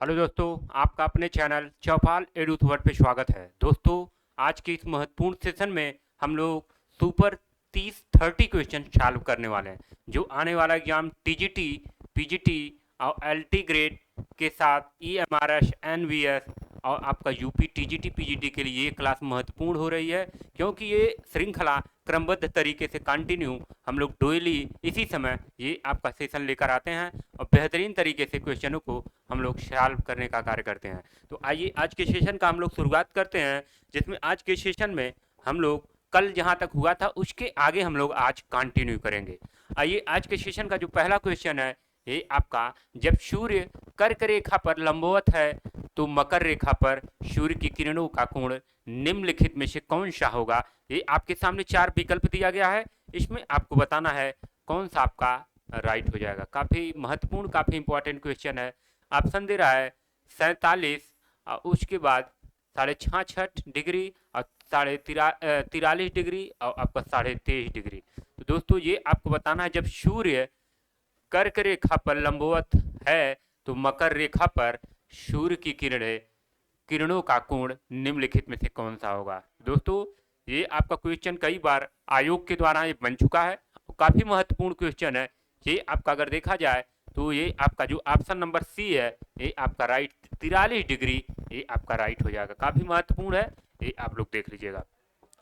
Hello दोस्तों, आपका अपने चैनल चौपाल एडूथवर्ड पे स्वागत है। दोस्तों, आज के इस महत्वपूर्ण सेशन में हम लोग सुपर 30 क्वेश्चन सॉल्व करने वाले हैं, जो आने वाला एग्जाम टीजीटी, पीजीटी और एलटी ग्रेड के साथ ईएमआरएस, एनवीएस और आपका यूपी टीजीटी पीजीटी के लिए ये क्लास महत्वपूर्ण हो रही है, क्योंकि ये श्रृंखला क्रमबद्ध तरीके से कंटिन्यू हम लोग डेली इसी समय ये आपका सेशन लेकर आते हैं और बेहतरीन तरीके से क्वेश्चनों को हम लोग सॉल्व करने का कार्य करते हैं। तो आइए आज के सेशन का हम लोग शुरुआत करते हैं, जिसमें आज के सेशन में हम लोग कल जहाँ तक हुआ था उसके आगे हम लोग आज कंटिन्यू करेंगे। आइए आज के सेशन का जो पहला क्वेश्चन है, ये आपका, जब सूर्य कर्क रेखा पर लंबवत है तो मकर रेखा पर सूर्य की किरणों का कोण निम्नलिखित में से कौन सा होगा। ये आपके सामने चार विकल्प दिया गया है, इसमें आपको बताना है कौन सा आपका राइट हो जाएगा। काफी महत्वपूर्ण, काफी इंपॉर्टेंट क्वेश्चन है। ऑप्शन दे रहा है 47, उसके बाद 66.5 डिग्री और 43.5 डिग्री और आपका 23.5 डिग्री। तो दोस्तों, ये आपको बताना है, जब सूर्य कर्क रेखा पर लंबवत है तो मकर रेखा पर सूर्य की किरणों का कोण निम्नलिखित में से कौन सा होगा। दोस्तों, ये आपका क्वेश्चन कई बार आयोग के द्वारा ये बन चुका है, काफी महत्वपूर्ण क्वेश्चन है। ये आपका अगर देखा जाए तो ये आपका जो ऑप्शन नंबर सी है, ये आपका राइट 43 डिग्री, ये आपका राइट हो जाएगा। काफी महत्वपूर्ण है, ये आप लोग देख लीजिएगा।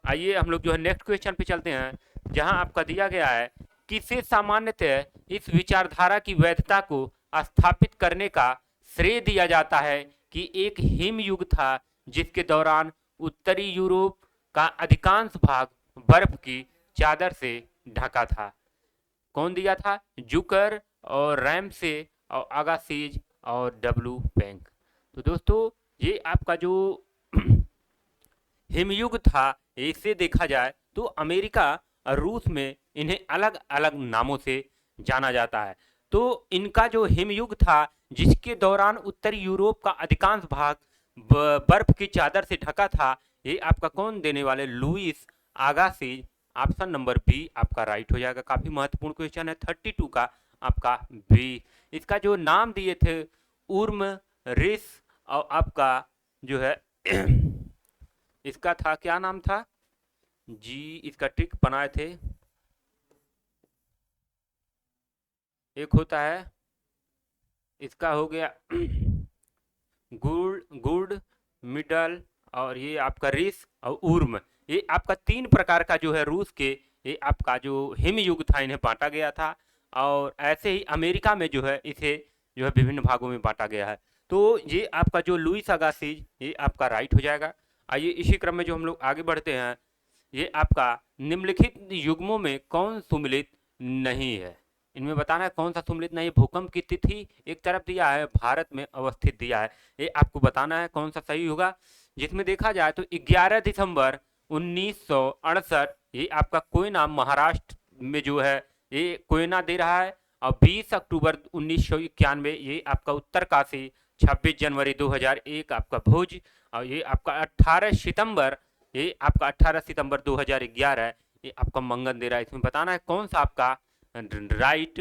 आइए हम लोग जो है नेक्स्ट क्वेश्चन पे चलते हैं, जहां आपका दिया गया है, किसे सामान्यतः इस विचारधारा की वैधता को स्थापित करने का श्रेय दिया जाता है कि एक हिमयुग था जिसके दौरान उत्तरी यूरोप का अधिकांश भाग बर्फ की चादर से ढका था। कौन दिया था? जुकर और रैमसे और अगासिज और डब्लू बैंक। तो दोस्तों, ये आपका जो हिमयुग था, इसे देखा जाए तो अमेरिका और रूस में इन्हें अलग अलग नामों से जाना जाता है। तो इनका जो हिमयुग था, जिसके दौरान उत्तरी यूरोप का अधिकांश भाग बर्फ की चादर से ढका था, ये आपका कौन देने वाले? लुइस आगासिज। ऑप्शन नंबर बी आपका राइट हो जाएगा। काफी महत्वपूर्ण क्वेश्चन है। 32 का आपका बी। इसका जो नाम दिए थे, उर्म, रिस और आपका जो है इसका था, क्या नाम था जी, इसका ट्रिक बनाए थे। एक होता है, इसका हो गया गुड गुड, मिडल और ये आपका रिस और उर्म। ये आपका तीन प्रकार का जो है रूस के, ये आपका जो हिमयुग था, इन्हें बांटा गया था। और ऐसे ही अमेरिका में जो है इसे जो है विभिन्न भागों में बांटा गया है। तो ये आपका जो लुइस अगासिज, ये आपका राइट हो जाएगा। आइए इसी क्रम में जो हम लोग आगे बढ़ते हैं, ये आपका निम्नलिखित युग्मों में कौन सुमिलित नहीं है। इनमें बताना है कौन सा सुमिलित नहीं। भूकंप की तिथि एक तरफ दिया है, भारत में अवस्थित दिया है, ये आपको बताना है कौन सा सही होगा। जिसमें देखा जाए तो 11 दिसंबर 1968, ये आपका कोयना महाराष्ट्र में जो है, ये कोयना दे रहा है। और 20 अक्टूबर 1991 ये आपका उत्तरकाशी। 26 जनवरी 2001 आपका भुज। और ये आपका 18 सितंबर, ये आपका 18 सितंबर 2011 ये आपका मंगन दे रहा है। इसमें बताना है कौन सा आपका राइट।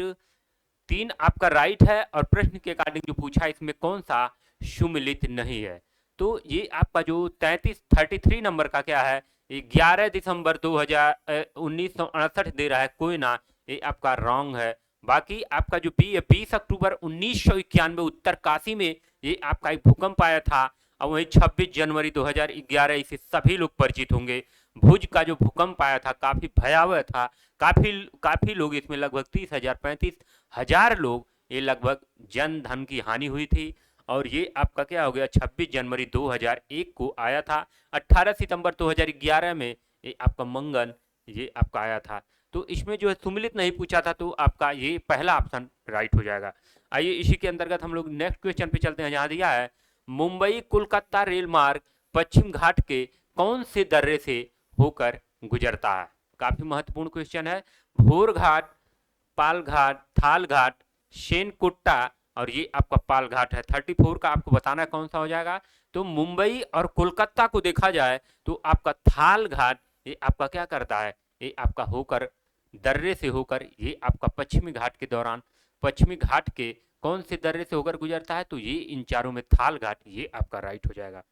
तीन आपका राइट है और प्रश्न के अकॉर्डिंग जो पूछा है, इसमें कौन सा सुमिलित नहीं है। तो ये आपका जो 33 नंबर का क्या है, 11 दिसंबर 1968 दे रहा है कोयना, ये आपका रॉन्ग है। बाकी आपका जो बी है, 20 अक्टूबर 1991 उत्तरकाशी में ये आपका एक भूकंप आया था। और वही 26 जनवरी 2011, इसे सभी लोग परिचित होंगे। भुज का जो भूकंप आया था, काफी भयावह था। काफी काफी लोग इसमें, लगभग 30,000 35,000 लोग, ये लगभग जन धन की हानि हुई थी। और ये आपका क्या हो गया, 26 जनवरी 2001 को आया था। 18 सितंबर 2011 में ये आपका मंगन, ये आपका आया था। तो इसमें जो है सुमिलित नहीं पूछा था, तो आपका ये पहला ऑप्शन राइट हो जाएगा। आइए इसी के अंतर्गत हम लोग नेक्स्ट क्वेश्चन पे चलते हैं, जहां दिया है, मुंबई कोलकाता रेल मार्ग पश्चिम घाट के कौन से दर्रे से होकर गुजरता है। काफी महत्वपूर्ण क्वेश्चन है। भोर घाट, पाल घाट, थाल घाट, शेनकुट्टा और ये आपका पाल घाट है। 34 का आपको बताना है कौन सा हो जाएगा। तो मुंबई और कोलकाता को देखा जाए तो आपका थाल घाट, ये आपका क्या करता है, ये आपका होकर, दर्रे से होकर, ये आपका पश्चिमी घाट के दौरान, पश्चिमी घाट के कौन से दर्रे से होकर गुजरता है? तो ये इन चारों में थाल घाट, ये आपका राइट हो जाएगा।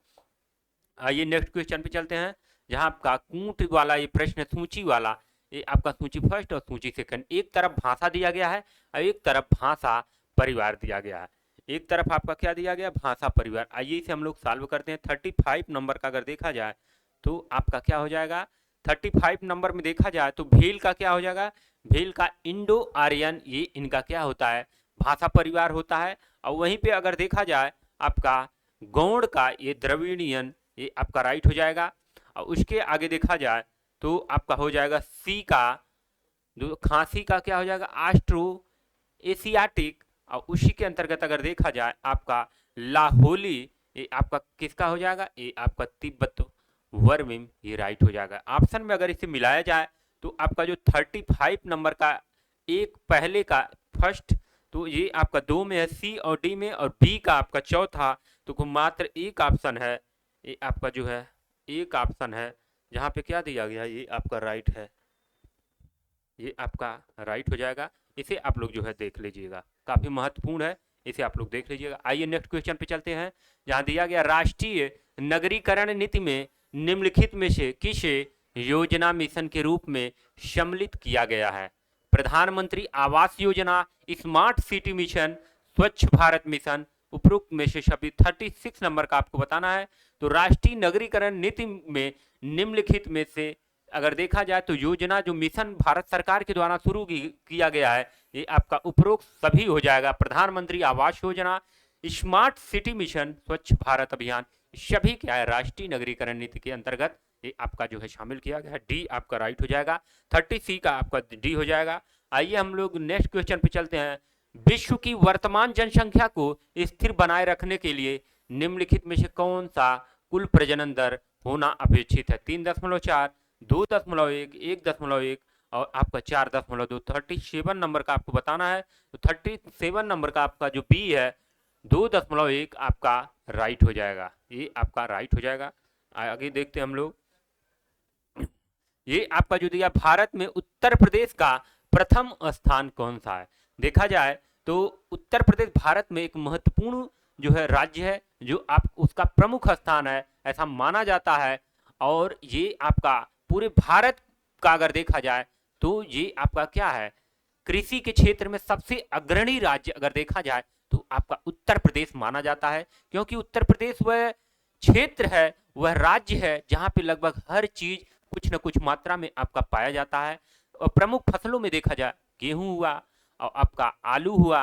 आइए नेक्स्ट क्वेश्चन पे चलते हैं, जहां आपका कूट वाला ये प्रश्न है, सूची वाला। ये आपका सूची फर्स्ट और सूची सेकंड, एक तरफ भाषा दिया गया है और एक तरफ भाषा परिवार दिया गया है। एक तरफ आपका क्या दिया गया? भाषा परिवार। आइए इसे हम लोग सॉल्व करते हैं। 35 नंबर का अगर देखा जाए तो आपका क्या हो जाएगा? 35 नंबर में देखा जाए तो भील का क्या हो जाएगा? भील का इंडो आर्यन, ये इनका क्या होता है? भाषा परिवार होता है। और वहीं पे अगर देखा जाए आपका गौड़ का ये द्रविड़ियन, ये आपका राइट हो जाएगा। और उसके आगे देखा जाए तो आपका हो जाएगा सी का, जो खांसी का क्या हो जाएगा? Astro Asiatic. और उसी के अंतर्गत अगर देखा जाए आपका लाहौली, ये आपका किसका हो जाएगा? ये आपका तिब्बत वर्मिम, ये राइट हो जाएगा। ऑप्शन में अगर इसे मिलाया जाए तो आपका जो 35 नंबर का एक पहले का फर्स्ट, तो ये आपका 2 में है, सी और डी में, और बी का आपका चौथा। तो मात्र एक ऑप्शन है, ये आपका जो है एक ऑप्शन है जहाँ पे क्या दिया गया, ये आपका राइट है, ये आपका राइट हो जाएगा। इसे आप लोग जो है देख लीजिएगा, काफी महत्वपूर्ण है, इसे आप लोग देख लीजिएगा। आइए नेक्स्ट क्वेश्चन पे चलते हैं, जहां दिया गया राष्ट्रीय नगरीकरण नीति में निम्नलिखित में से किसे योजना मिशन के रूप में सम्मिलित किया गया है? प्रधानमंत्री Awas Yojana, smart city mission, स्वच्छ भारत मिशन। उपरोक्त में से सभी 36 नंबर का आपको बताना है। तो राष्ट्रीय नगरीकरण नीति में निम्नलिखित में से अगर देखा जाए तो योजना जो मिशन भारत सरकार के द्वारा शुरू किया गया है, ये आपका उपरोक्त सभी हो जाएगा। प्रधानमंत्री Awas Yojana, smart city mission, स्वच्छ भारत अभियान, सभी क्या है? राष्ट्रीय नगरीकरण नीति के अंतर्गत ये आपका जो है शामिल किया गया है। डी आपका राइट हो जाएगा। 30C का आपका डी हो जाएगा। आइए हम लोग नेक्स्ट क्वेश्चन पे चलते हैं। विश्व की वर्तमान जनसंख्या को स्थिर बनाए रखने के लिए निम्नलिखित में से कौन सा कुल प्रजनन दर होना अपेक्षित है? 3.4, 2.1, 1.1 और आपका 4.2। 37 नंबर का आपको बताना है। तो 37 नंबर का आपका जो बी है 2.1 आपका राइट हो जाएगा, ये आपका राइट हो जाएगा। आगे देखते हैं हम लोग। ये आपका जो दिया, भारत में उत्तर प्रदेश का प्रथम स्थान कौन सा है? देखा जाए तो उत्तर प्रदेश भारत में एक महत्वपूर्ण जो है राज्य है, जो आप उसका प्रमुख स्थान है ऐसा माना जाता है। और ये आपका पूरे भारत का अगर देखा जाए तो ये आपका क्या है? कृषि के क्षेत्र में सबसे अग्रणी राज्य अगर देखा जाए तो आपका उत्तर प्रदेश माना जाता है, क्योंकि उत्तर प्रदेश वह क्षेत्र है, वह राज्य है जहां पे लगभग हर चीज कुछ न कुछ मात्रा में आपका पाया जाता है। और प्रमुख फसलों में देखा जाए गेहूं हुआ और आपका आलू हुआ,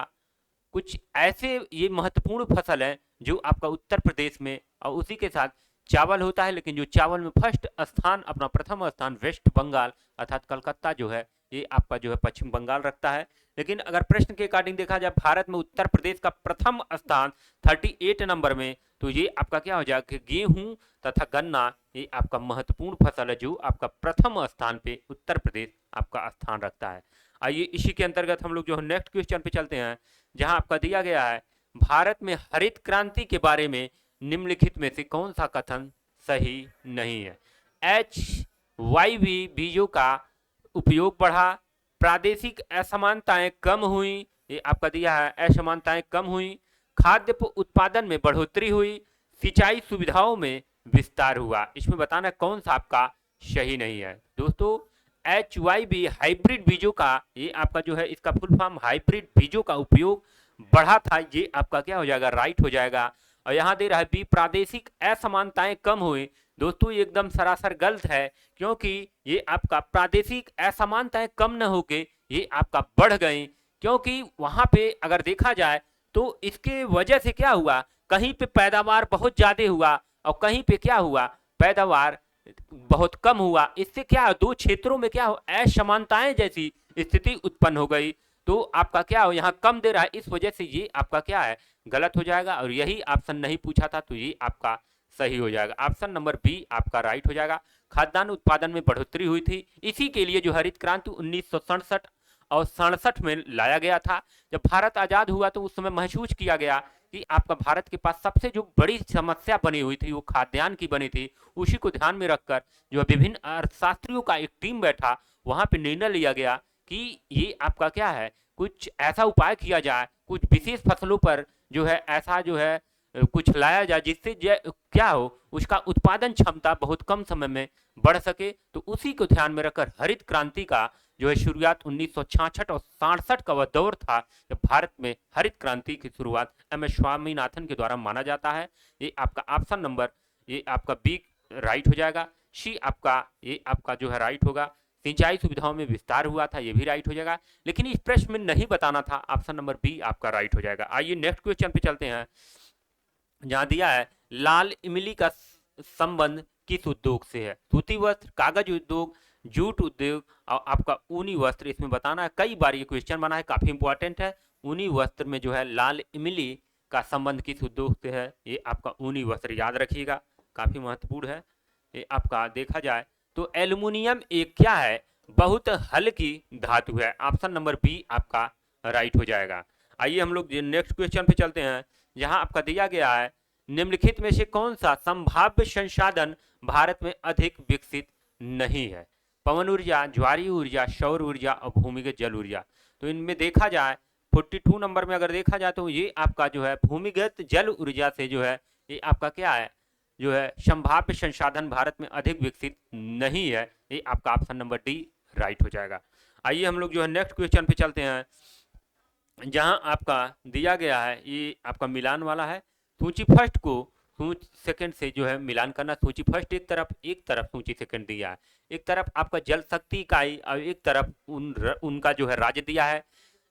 कुछ ऐसे ये महत्वपूर्ण फसल है जो आपका उत्तर प्रदेश में, और उसी के साथ चावल होता है। लेकिन जो चावल में फर्स्ट स्थान, अपना प्रथम स्थान वेस्ट बंगाल अर्थात कलकत्ता जो है, ये आपका जो है पश्चिम बंगाल रखता है। लेकिन अगर प्रश्न के अकॉर्डिंग देखा जाए भारत में उत्तर प्रदेश का प्रथम स्थान 38 नंबर में, तो ये आपका क्या हो जाएगा? गेहूं तथा गन्ना, ये आपका महत्वपूर्ण फसल है जो आपका प्रथम स्थान पे उत्तर प्रदेश आपका स्थान रखता है। आइए इसी के अंतर्गत हम लोग जो है नेक्स्ट क्वेश्चन पे चलते हैं, जहां आपका दिया गया है भारत में हरित क्रांति के बारे में निम्नलिखित में से कौन सा कथन सही नहीं है? HYV बीजों का उपयोग बढ़ा, प्रादेशिक असमानताएं कम हुई, ये आपका दिया है असमानताएं कम हुई, खाद्य उत्पादन में बढ़ोतरी हुई, सिंचाई सुविधाओं में विस्तार हुआ। इसमें बताना कौन सा आपका सही नहीं है। दोस्तों HYV हाइब्रिड बीजों का, ये आपका जो है इसका फुल फॉर्म हाइब्रिड बीजों का उपयोग बढ़ा था, ये आपका क्या हो जाएगा? राइट हो जाएगा। और यहाँ दे रहा है बी प्रादेशिक असमानताएं कम हुई। दोस्तों ये एकदम सरासर गलत है, क्योंकि ये आपका प्रादेशिक असमानताएं कम न होके ये आपका बढ़ गई, क्योंकि वहां पे अगर देखा जाए तो इसके वजह से क्या हुआ? कहीं पे पैदावार बहुत ज्यादा हुआ और कहीं पे क्या हुआ? पैदावार बहुत कम हुआ। इससे क्या दो क्षेत्रों में क्या हो? असमानताएं जैसी स्थिति उत्पन्न हो गई। तो आपका क्या हो? यहाँ कम दे रहा है, इस वजह से ये आपका क्या है? गलत हो जाएगा। और यही ऑप्शन नहीं पूछा था तो ये आपका सही हो जाएगा। ऑप्शन नंबर बी आपका राइट हो जाएगा। खाद्यान्न उत्पादन में बढ़ोतरी हुई थी, इसी के लिए जो हरित क्रांति 1967 और 67 में लाया गया था। जब भारत आजाद हुआ तो उस समय महसूस किया गया कि आपका भारत के पास सबसे जो बड़ी समस्या बनी हुई थी वो खाद्यान्न की बनी थी। उसी को ध्यान में रखकर जो विभिन्न अर्थशास्त्रियों का एक टीम बैठा, वहां पे निर्णय लिया गया कि ये आपका क्या है, कुछ ऐसा उपाय किया जाए, कुछ विशेष फसलों पर जो है ऐसा जो है कुछ लाया जाए जिससे क्या हो, उसका उत्पादन क्षमता बहुत कम समय में बढ़ सके। तो उसी को ध्यान में रखकर हरित क्रांति का जो है शुरुआत 1966 और 67 का वह दौर था जब भारत में हरित क्रांति की शुरुआत एम.एस. स्वामीनाथन के द्वारा माना जाता है। ये आपका ऑप्शन नंबर, ये आपका बी राइट हो जाएगा। सी आपका, ये आपका जो है राइट होगा। सिंचाई सुविधाओं में विस्तार हुआ था, ये भी राइट हो जाएगा, लेकिन इस प्रश्न में नहीं बताना था, ऑप्शन नंबर बी आपका राइट हो जाएगा। आइए नेक्स्ट क्वेश्चन पे चलते हैं, जहां दिया है लाल इमली का संबंध किस उद्योग से है। सूती वस्त्र, कागज उद्योग, जूट उद्योग और आपका ऊनी वस्त्र, इसमें बताना है। कई बार ये क्वेश्चन बना है, काफी इंपॉर्टेंट है। ऊनी वस्त्र में जो है लाल इमली का संबंध किस उद्योग से है, ये आपका ऊनी वस्त्र, याद रखिएगा, काफी महत्वपूर्ण है। ये आपका देखा जाए तो एल्युमिनियम एक क्या है, बहुत हल्की धातु है। ऑप्शन नंबर बी आपका राइट हो जाएगा। आइए हम लोग नेक्स्ट क्वेश्चन पे चलते हैं, जहां आपका दिया गया है निम्नलिखित में से कौन सा संभाव्य संसाधन भारत में अधिक विकसित नहीं है। पवन ऊर्जा, ज्वारीय ऊर्जा, सौर ऊर्जा और भूमिगत जल ऊर्जा। तो इनमें देखा जाए 42 नंबर में अगर देखा जाए तो ये आपका जो है भूमिगत जल ऊर्जा से जो है ये आपका क्या है, जो है संभाव्य संसाधन भारत में अधिक विकसित नहीं है। ये आपका ऑप्शन नंबर डी राइट हो जाएगा। आइए हम लोग जो है नेक्स्ट क्वेश्चन पे चलते हैं, जहां आपका दिया गया है ये आपका मिलान वाला है। सूची फर्स्ट को सूची सेकंड से जो है मिलान करना। सूची फर्स्ट एक तरफ सूची सेकंड दिया है, एक तरफ आपका जल शक्ति इकाई और एक तरफ उनका जो है राज्य दिया है।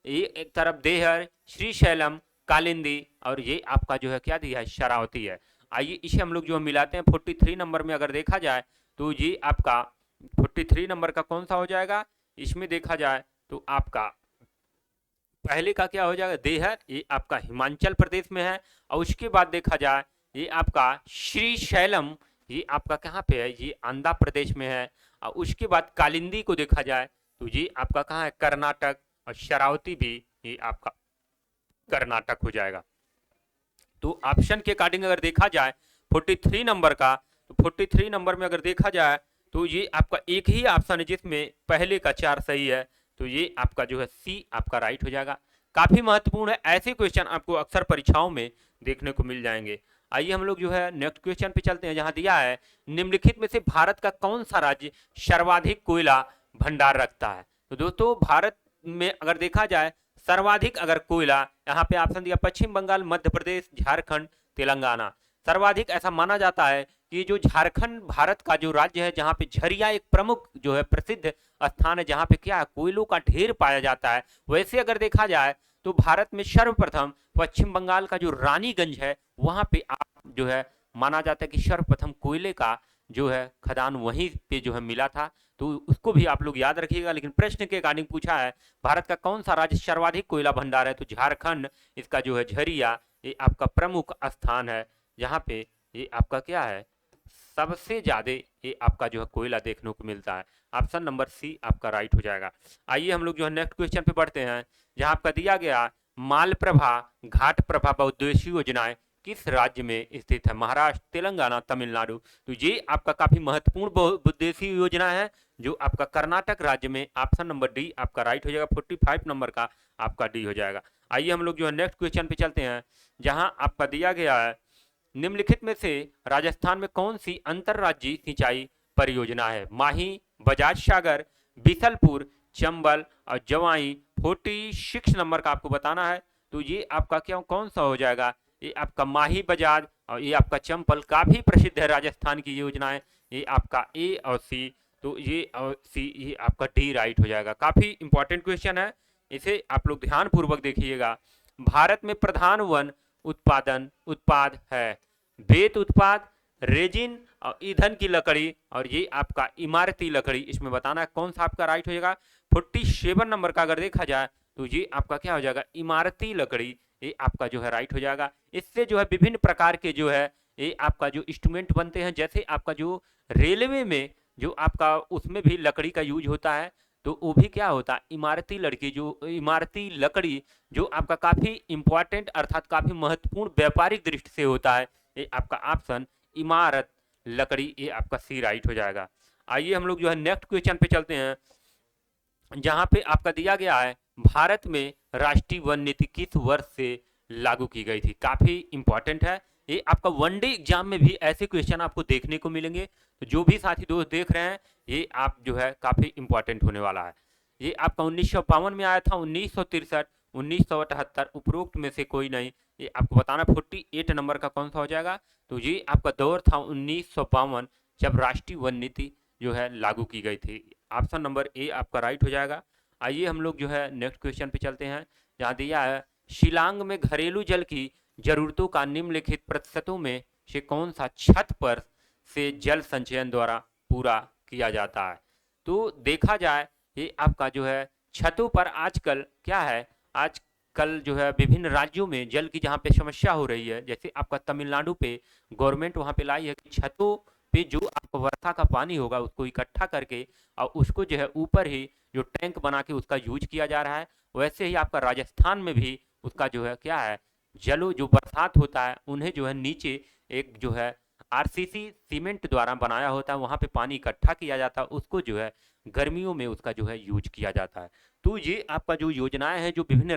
ये एक तरफ देहर, श्रीशैलम, कालिंदी और ये आपका जो है क्या दिया है, शरावती है। आइए इसे हम लोग जो मिलाते हैं। 43 नंबर में अगर देखा जाए तो ये आपका 43 नंबर का कौन सा हो जाएगा, इसमें देखा जाए तो आपका पहले का क्या हो जाएगा, देहर, ये आपका हिमाचल प्रदेश में है। और उसके बाद देखा जाए ये आपका श्रीशैलम, ये आपका कहाँ पे है, ये आंध्र प्रदेश में है। और उसके बाद कालिंदी को देखा जाए तो ये आपका कहाँ है, कर्नाटक। और शरावती भी ये आपका कर्नाटक हो जाएगा। तो ऑप्शन के अकॉर्डिंग अगर देखा जाए 43 नंबर का, तो 43 नंबर में अगर देखा जाए तो ये आपका एक ही ऑप्शन है जिसमें पहले का 4 सही है। तो ये आपका जो है सी आपका राइट हो जाएगा। काफी महत्वपूर्ण है, ऐसे क्वेश्चन आपको अक्सर परीक्षाओं में देखने को मिल जाएंगे। आइए हम लोग जो है नेक्स्ट क्वेश्चन पे चलते हैं, जहां दिया है निम्नलिखित में से भारत का कौन सा राज्य सर्वाधिक कोयला भंडार रखता है। तो दोस्तों भारत में अगर देखा जाए सर्वाधिक अगर कोयला, यहाँ पे ऑप्शन दिया पश्चिम बंगाल, मध्य प्रदेश, झारखंड, तेलंगाना। सर्वाधिक ऐसा माना जाता है कि जो झारखंड भारत का जो राज्य है, जहाँ पे झरिया एक प्रमुख जो है प्रसिद्ध स्थान है, जहाँ पे क्या है कोयलों का ढेर पाया जाता है। वैसे अगर देखा जाए तो भारत में सर्वप्रथम पश्चिम बंगाल का जो रानीगंज है, वहां पे आप जो है माना जाता है कि सर्वप्रथम कोयले का जो है खदान वहीं पे जो है मिला था। तो उसको भी आप लोग याद रखिएगा। लेकिन प्रश्न के अकॉर्डिंग पूछा है भारत का कौन सा राज्य सर्वाधिक कोयला भंडार है, तो झारखंड, इसका जो है झरिया, ये आपका प्रमुख स्थान है जहाँ पे ये आपका क्या है सबसे ज्यादा ये आपका जो है कोयला देखने को मिलता है। ऑप्शन नंबर सी आपका राइट हो जाएगा। आइए हम लोग जो है नेक्स्ट क्वेश्चन पे बढ़ते हैं, जहां आपका दिया गया मालप्रभा घाट प्रभा बहुउद्देशीय योजनाएं किस राज्य में स्थित है, महाराष्ट्र, तेलंगाना, तमिलनाडु। तो ये आपका काफी महत्वपूर्ण बहुउद्देशीय योजना है जो आपका कर्नाटक राज्य में। ऑप्शन नंबर डी आपका राइट हो जाएगा। 45 नंबर का आपका डी हो जाएगा। आइए हम लोग जो है नेक्स्ट क्वेश्चन पे चलते हैं, जहां आपका दिया गया है निम्नलिखित में से राजस्थान में कौन सी अंतरराज्यीय सिंचाई परियोजना है। माही, बजाज सागर, बिसलपुर, चंबल और जवाई। 46 नंबर का आपको बताना है। तो ये आपका क्या कौन सा हो जाएगा, ये आपका माही, बजाज और ये आपका चंबल, काफी प्रसिद्ध है राजस्थान की योजनाएं। ये आपका ए और सी, तो ये और सी, ये आपका डी राइट हो जाएगा। काफी इंपॉर्टेंट क्वेश्चन है, इसे आप लोग ध्यान पूर्वक देखिएगा। भारत में प्रधान वन उत्पाद है बेत उत्पाद, रेजिन और ईंधन की लकड़ी और ये आपका इमारती लकड़ी। इसमें बताना है कौन सा आपका राइट हो जाएगा। 47 नंबर का अगर देखा जाए तो ये आपका क्या हो जाएगा, इमारती लकड़ी, ये आपका जो है राइट हो जाएगा। इससे जो है विभिन्न प्रकार के जो है ये आपका जो इंस्ट्रूमेंट बनते हैं, जैसे आपका जो रेलवे में जो आपका उसमें भी लकड़ी का यूज होता है, तो वो भी क्या होता है इमारती लकड़ी जो आपका काफी इंपॉर्टेंट अर्थात काफी महत्वपूर्ण व्यापारिक दृष्टि से होता है। ये आपका ऑप्शन इमारत लकड़ी, ये आपका सी राइट हो जाएगा। आइए हम लोग जो है नेक्स्ट क्वेश्चन पे चलते हैं, जहां पे आपका दिया गया है भारत में राष्ट्रीय वन नीति किस वर्ष से लागू की गई थी। काफी इंपॉर्टेंट है ये, आपका वनडे एग्जाम में भी ऐसे क्वेश्चन आपको देखने को मिलेंगे। तो जो भी साथी दोस्त देख रहे हैं, ये आप जो है काफी इंपॉर्टेंट होने वाला है। ये आपका 1952 में आया था, 1963, 1978, उपरोक्त में से कोई नहीं। ये आपको बताना 48 नंबर का कौन सा हो जाएगा। तो ये आपका दौर था 1952, जब राष्ट्रीय वन नीति जो है लागू की गई थी। ऑप्शन नंबर ए आपका राइट हो जाएगा। आइए हम लोग जो है नेक्स्ट क्वेश्चन पे चलते हैं, जहाँ दिया है शिलांग में घरेलू जल की जरूरतों का निम्नलिखित प्रतिशतों में से कौन सा छत पर से जल संचयन द्वारा पूरा किया जाता है। तो देखा जाए ये आपका जो है छतों पर आजकल क्या है, आजकल जो है विभिन्न राज्यों में जल की जहाँ पे समस्या हो रही है, जैसे आपका तमिलनाडु पे गवर्नमेंट वहाँ पे लाई है कि छतों पे जो आपका वर्षा का पानी होगा उसको इकट्ठा करके और उसको जो है ऊपर ही जो टैंक बना के उसका यूज किया जा रहा है। वैसे ही आपका राजस्थान में भी उसका जो है क्या है, जलो जो बरसात होता है उन्हें जो है नीचे एक जो है आरसीसी सीमेंट द्वारा बनाया होता है, वहां पे पानी इकट्ठा किया जाता है, उसको जो है गर्मियों में उसका जो है यूज किया जाता है। तो ये आपका जो योजनाएं हैं जो विभिन्न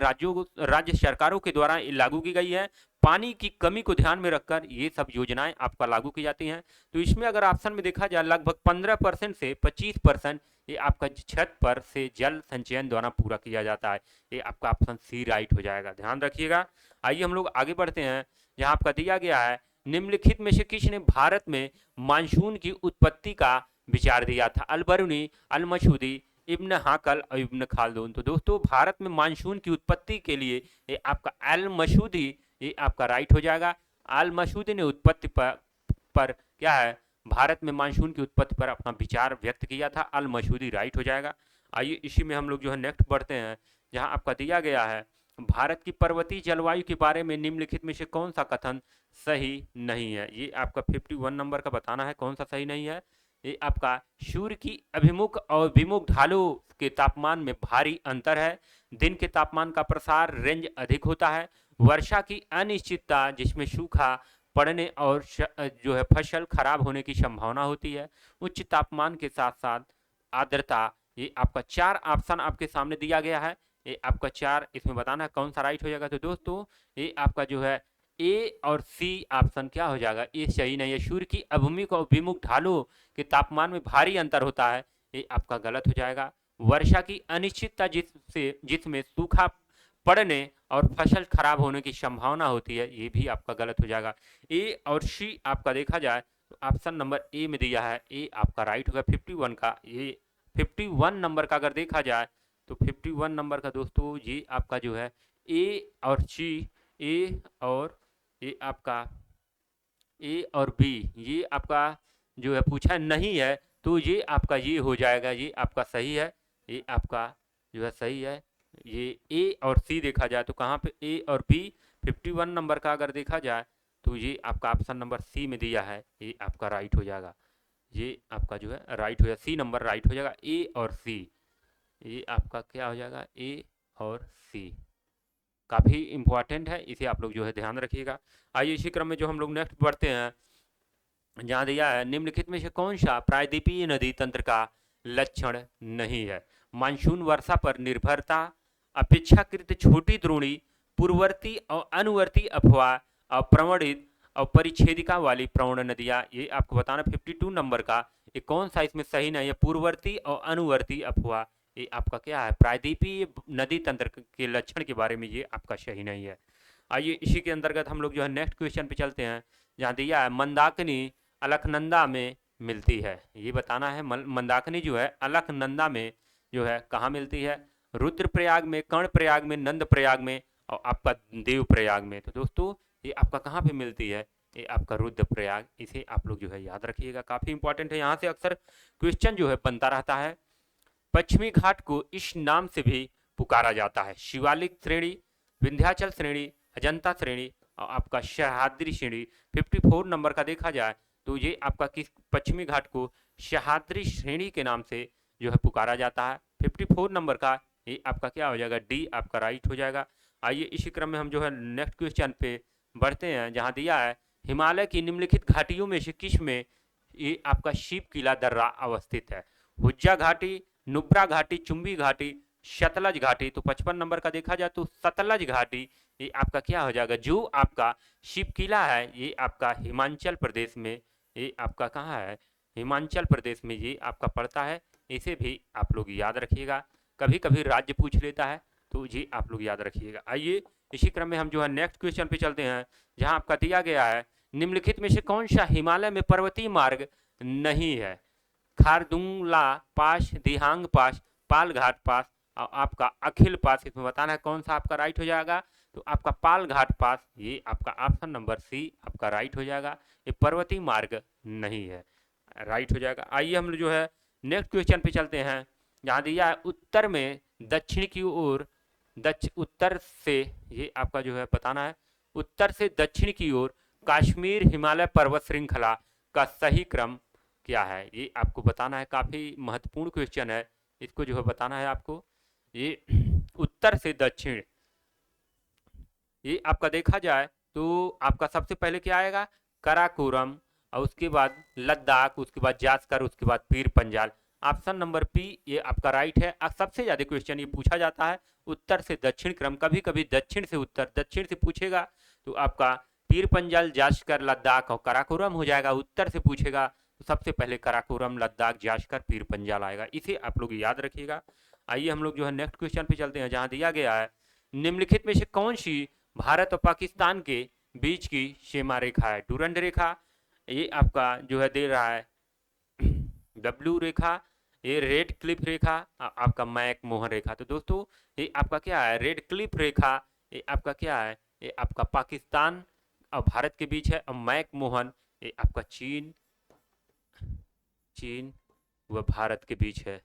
राज्य सरकारों के द्वारा लागू की गई है, पानी की कमी को ध्यान में रखकर ये सब योजनाएं आपका लागू की जाती हैं। तो इसमें अगर ऑप्शन में देखा जाए लगभग 15% से 25% ये आपका छत पर से जल संचयन द्वारा पूरा किया जाता है। ये आपका ऑप्शन सी राइट हो जाएगा, ध्यान रखिएगा। आइए हम लोग आगे बढ़ते हैं, जहां आपका दिया गया है निम्नलिखित में से किसने भारत में मानसून की उत्पत्ति का विचार दिया था। अल बरूनी, अल मसूदी, इब्न हाकल और इब्न खालदून। तो दोस्तों भारत में मानसून की उत्पत्ति के लिए ये आपका अल मसूदी ये आपका राइट हो जाएगा। अल मसूदी ने उत्पत्ति पर क्या है, भारत में मानसून की उत्पत्ति पर अपना विचार व्यक्त किया था। अल मसूदी राइट हो जाएगा। आइए इसी में हम लोग जो है नेक्स्ट बढ़ते हैं, जहां आपका दिया गया है भारत की पर्वतीय जलवायु के बारे में निम्नलिखित में से कौन सा कथन सही नहीं है। ये आपका 51 नंबर का बताना है कौन सा सही नहीं है। ये आपका सूर्य की अभिमुख और विमुख ढालों के तापमान में भारी अंतर है, दिन के तापमान का प्रसार रेंज अधिक होता है, वर्षा की अनिश्चितता जिसमें सूखा पड़ने और जो है फसल खराब होने की संभावना होती है, उच्च तापमान के साथ साथ आर्द्रता। ये आपका 4 ऑप्शन आपके सामने दिया गया है, ये आपका 4 इसमें बताना है कौन सा राइट हो जाएगा। तो दोस्तों ये आपका जो है ए और सी ऑप्शन क्या हो जाएगा, ये सही नहीं है। सूर्य की अभिमुख और विमुख ढालों के तापमान में भारी अंतर होता है, ये आपका गलत हो जाएगा। वर्षा की अनिश्चितता जिसमें सूखा पड़ने और फसल खराब होने की संभावना होती है, ये भी आपका गलत हो जाएगा। ए और सी आपका देखा जाए तो ऑप्शन नंबर ए में दिया है, ए आपका राइट होगा 51 का। ये 51 नंबर का अगर देखा जाए तो 51 नंबर का दोस्तों ये आपका जो है ए और सी, ए और ये आपका ए और बी ये आपका जो है पूछा नहीं है, तो ये आपका ये हो जाएगा, ये आपका सही है, ये आपका जो है सही है। ये ए और सी देखा जाए तो कहाँ पे ए और बी 51 नंबर का अगर देखा जाए तो ये आपका ऑप्शन नंबर सी में दिया है, ये आपका राइट हो जाएगा। ये आपका जो है राइट हो जाएगा, सी नंबर राइट हो जाएगा। ए और सी ये आपका क्या हो जाएगा, ए और सी काफ़ी इंपॉर्टेंट है, इसे आप लोग जो है ध्यान रखिएगा। आइए इसी क्रम में जो हम लोग नेक्स्ट बढ़ते हैं, जहाँ दिया है निम्नलिखित में से कौन सा प्रायद्वीपीय नदी तंत्र का लक्षण नहीं है। मानसून वर्षा पर निर्भरता, अपेक्षाकृत छोटी द्रोणी, पूर्ववर्ती और अनुवर्ती अफवाह, अप्रवणित और परिच्छेदिका वाली प्रवण नदियाँ। ये आपको बताना 52 नंबर का ये कौन सा इसमें सही नहीं है। पूर्ववर्ती और अनुवर्ती अफवाह ये आपका क्या है, प्रायद्वीपीय नदी तंत्र के लक्षण के बारे में ये आपका सही नहीं है। आइए इसी के अंतर्गत हम लोग जो है नेक्स्ट क्वेश्चन पे चलते हैं, जहाँ दिया है मंदाकिनी अलकनंदा में मिलती है। ये बताना है मंदाकिनी जो है अलकनंदा में जो है कहाँ मिलती है। रुद्रप्रयाग में, कर्णप्रयाग में, नंदप्रयाग में और आपका देवप्रयाग में। तो दोस्तों ये आपका कहाँ पे मिलती है, ये आपका रुद्रप्रयाग। इसे आप लोग जो है याद रखिएगा, काफ़ी इंपॉर्टेंट है, यहाँ से अक्सर क्वेश्चन जो है बनता रहता है। पश्चिमी घाट को इस नाम से भी पुकारा जाता है। शिवालिक श्रेणी, विंध्याचल श्रेणी, अजंता श्रेणी और आपका सह्याद्री श्रेणी। 54 नंबर का देखा जाए तो ये आपका किस पश्चिमी घाट को सह्याद्री श्रेणी के नाम से जो है पुकारा जाता है। 54 नंबर का ये आपका क्या हो जाएगा, डी आपका राइट हो जाएगा। आइए इसी क्रम में हम जो है नेक्स्ट क्वेश्चन पे बढ़ते हैं, जहाँ दिया है हिमालय की निम्नलिखित घाटियों में से किस में ये आपका शिव किला दर्रा अवस्थित है। हुज्जा घाटी, नुब्रा घाटी, चुंबी घाटी, सतलज घाटी। तो 55 नंबर का देखा जाए तो सतलज घाटी ये आपका क्या हो जाएगा, जो आपका शिव किला है ये आपका हिमाचल प्रदेश में, ये आपका कहाँ है, हिमाचल प्रदेश में ये आपका पड़ता है। इसे भी आप लोग याद रखिएगा, कभी कभी राज्य पूछ लेता है तो ये आप लोग याद रखिएगा। आइए इसी क्रम में हम जो है नेक्स्ट क्वेश्चन पे चलते हैं, जहां आपका दिया गया है निम्नलिखित में से कौन सा हिमालय में पर्वतीय मार्ग नहीं है। खारदुंगला पास, दिहांग पास, पालघाट पास और आपका अखिल पास। इसमें बताना है कौन सा आपका राइट हो जाएगा। तो आपका पालघाट पास ये आपका ऑप्शन नंबर सी आपका राइट हो जाएगा, ये पर्वतीय मार्ग नहीं है, राइट हो जाएगा। आइए हम जो है नेक्स्ट क्वेश्चन पे चलते हैं, जहाँ दिया है उत्तर में दक्षिण की ओर, उत्तर से ये आपका जो है बताना है, उत्तर से दक्षिण की ओर कश्मीर हिमालय पर्वत श्रृंखला का सही क्रम क्या है, ये आपको बताना है। काफी महत्वपूर्ण क्वेश्चन है, इसको जो है बताना है आपको। ये उत्तर से दक्षिण, ये आपका देखा जाए तो आपका सबसे पहले क्या आएगा, कराकोरम, और उसके बाद लद्दाख, उसके बाद जास्कर, उसके बाद Pir Panjal. Option number P ये आपका राइट है। अब सबसे ज्यादा क्वेश्चन ये पूछा जाता है उत्तर से दक्षिण क्रम, कभी कभी दक्षिण से उत्तर, दक्षिण से पूछेगा तो आपका पीर पंजाल, जास्कर, लद्दाख और कराकोरम हो जाएगा। उत्तर से पूछेगा तो सबसे पहले कराकोरम, लद्दाख, जास्कर, पीर पंजाल आएगा, इसे आप लोग याद रखिएगा। आइए हम लोग जो है नेक्स्ट क्वेश्चन पे चलते हैं, जहां दिया गया है निम्नलिखित में से कौन सी भारत और पाकिस्तान के बीच की सीमा रेखा है। डूरंड रेखा, ये आपका जो है दे रहा है डब्ल्यू रेखा, ये रेड क्लिफ रेखा, आपका मैक मोहन रेखा। तो दोस्तों ये आपका क्या है, रेड क्लिफ रेखा, ये आपका क्या है, ये आपका पाकिस्तान और भारत के बीच है। और मैक मोहन ये आपका चीन व भारत के बीच है,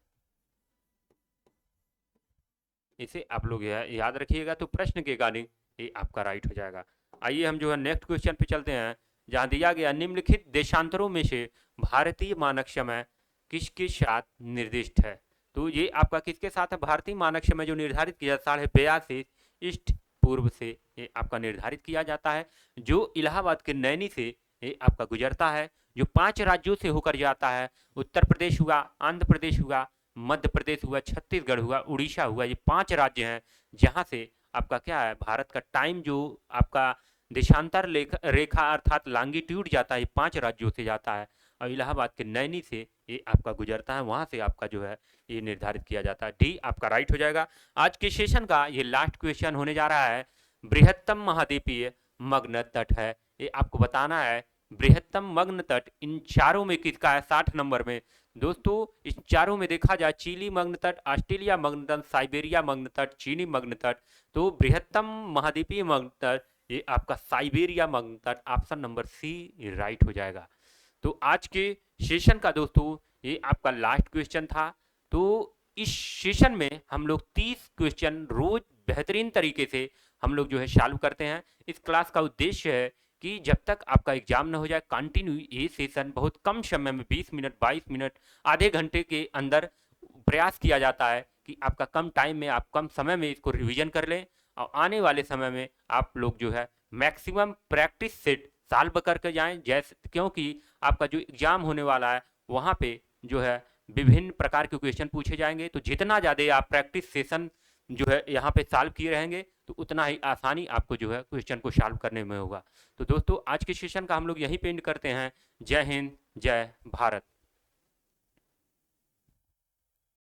इसे आप लोग याद रखिएगा। तो प्रश्न के अकॉर्डिंग ये आपका राइट हो जाएगा। आइए हम जो है नेक्स्ट क्वेश्चन पे चलते हैं, जहां दिया गया निम्नलिखित देशांतरों में से भारतीय मानक समय किसके साथ निर्दिष्ट है। तो ये आपका किसके साथ है, भारतीय मानक समय जो निर्धारित किया 82:30 ईस्ट पूर्व से ये आपका निर्धारित किया जाता है, जो इलाहाबाद के नैनी से ये आपका गुजरता है, जो 5 राज्यों से होकर जाता है। उत्तर प्रदेश हुआ, आंध्र प्रदेश हुआ, मध्य प्रदेश हुआ, छत्तीसगढ़ हुआ, उड़ीसा हुआ, ये 5 राज्य हैं जहां से आपका क्या है, भारत का टाइम जो आपका देशांतर रेखा अर्थात लॉन्गिट्यूड जाता है, 5 राज्यों से जाता है और इलाहाबाद के नैनी से ये आपका गुजरता है, वहां से आपका जो है ये निर्धारित किया जाता है। डी आपका राइट हो जाएगा। आज के सेशन का ये लास्ट क्वेश्चन होने जा रहा है, बृहत्तम महाद्वीपीय मग्न तट है, ये आपको बताना है बृहत्तम मग्न तट इन चारों में किसका है। 60 नंबर में दोस्तों इस चारों में देखा जाए चिली मग्न तट, ऑस्ट्रेलिया मग्न तट, साइबेरिया मग्न तट, चीनी मग्न तट। तो बृहत्तम महाद्वीपीय मग्न तट ये आपका साइबेरिया मग्न तट, ऑप्शन नंबर सी राइट हो जाएगा। तो आज के सेशन का दोस्तों ये आपका लास्ट क्वेश्चन था। तो इस सेशन में हम लोग 30 क्वेश्चन रोज बेहतरीन तरीके से हम लोग जो है सॉल्व करते हैं। इस क्लास का उद्देश्य है कि जब तक आपका एग्जाम ना हो जाए कंटिन्यू ये सेशन बहुत कम समय में 20 मिनट 22 मिनट आधे घंटे के अंदर प्रयास किया जाता है कि आपका कम टाइम में आप कम समय में इसको रिवीजन कर लें और आने वाले समय में आप लोग जो है मैक्सिमम प्रैक्टिस सेट सॉल्व करके जाएं। जैसे क्योंकि आपका जो एग्जाम होने वाला है वहाँ पे जो है विभिन्न प्रकार के क्वेश्चन पूछे जाएंगे, तो जितना ज़्यादा आप प्रैक्टिस सेशन जो है यहाँ पे सॉल्व किए रहेंगे तो उतना ही आसानी आपको जो है क्वेश्चन को सॉल्व करने में होगा। तो दोस्तों आज के सेशन का हम लोग यहीं पे एंड करते हैं। जय हिंद, जय भारत।